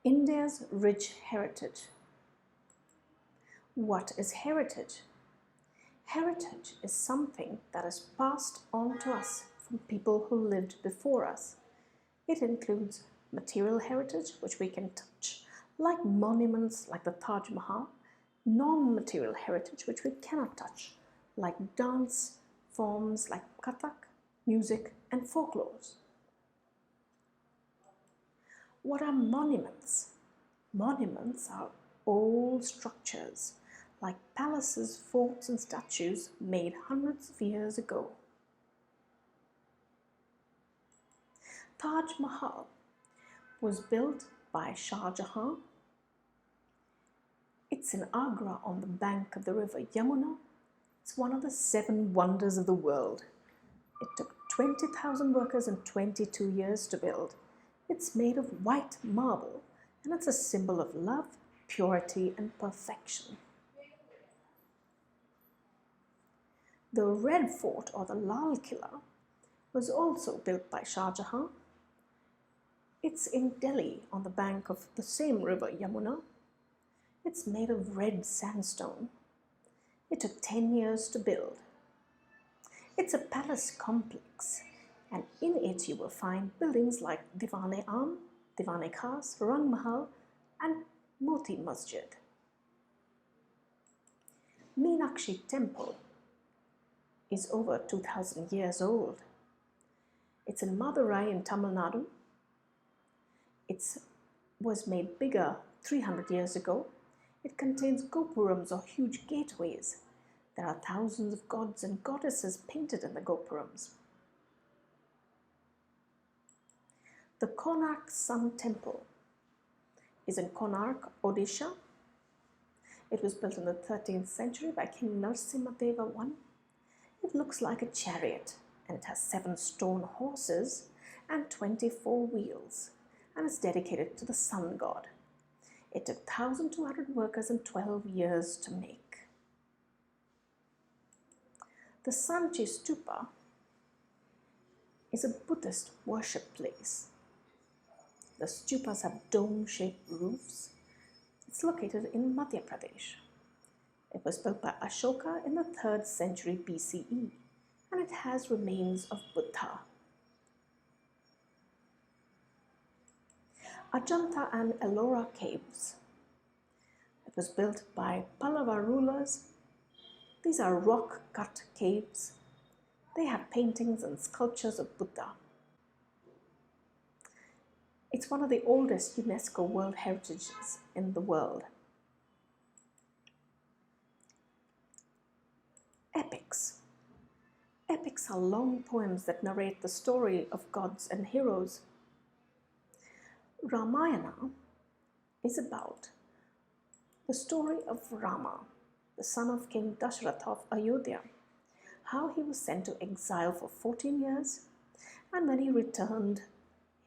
India's rich heritage. What is heritage? Heritage is something that is passed on to us from people who lived before us. It includes material heritage, which we can touch, like monuments like the Taj Mahal, non-material heritage, which we cannot touch, like dance forms like Kathak, music, and folklores. What are monuments? Monuments are old structures like palaces, forts, and statues made hundreds of years ago. Taj Mahal was built by Shah Jahan. It's in Agra on the bank of the river Yamuna. It's one of the 7 wonders of the world. It took 20,000 workers and 22 years to build. It's made of white marble, and it's a symbol of love, purity, and perfection. The Red Fort, or the Lal Killa, was also built by Shah Jahan. It's in Delhi on the bank of the same river Yamuna. It's made of red sandstone. It took 10 years to build. It's a palace complex, and in it you will find buildings like Diwan-e-Am, Diwan-e-Khas, Rang Mahal, and Moti Masjid. Meenakshi temple is over 2000 years old. It's in Madurai in Tamil Nadu. It was made bigger 300 years ago. It contains gopurams, or huge gateways. There are thousands of gods and goddesses painted in the gopurams. The Konark Sun Temple is in Konark, Odisha. It was built in the 13th century by King Narasimhadeva I. It looks like a chariot, and it has 7 stone horses and 24 wheels, and it's dedicated to the sun god. It took 1,200 workers and 12 years to make. The Sanchi Stupa is a Buddhist worship place. The stupas have dome-shaped roofs. It's located in Madhya Pradesh. It was built by Ashoka in the 3rd century BCE, and it has remains of Buddha. Ajanta and Ellora caves. It was built by Pallava rulers. These are rock-cut caves. They have paintings and sculptures of Buddha. It's one of the oldest UNESCO World Heritages in the world. Epics. Epics are long poems that narrate the story of gods and heroes. Ramayana is about the story of Rama, the son of King Dashrath of Ayodhya, how he was sent to exile for 14 years, and when he returned,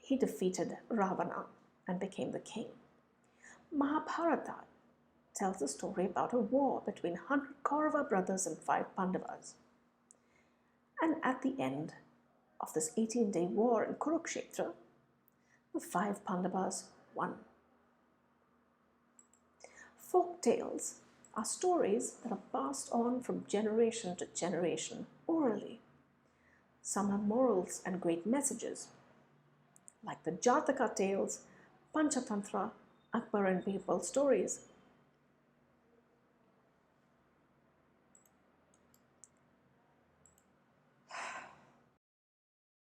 he defeated Ravana and became the king. Mahabharata tells the story about a war between 100 Kaurava brothers and 5 Pandavas. And at the end of this 18-day war in Kurukshetra, the 5 Pandavas won. Folk tales are stories that are passed on from generation to generation orally. Some have morals and great messages, like the Jataka tales, Panchatantra, Akbar and Birbal stories,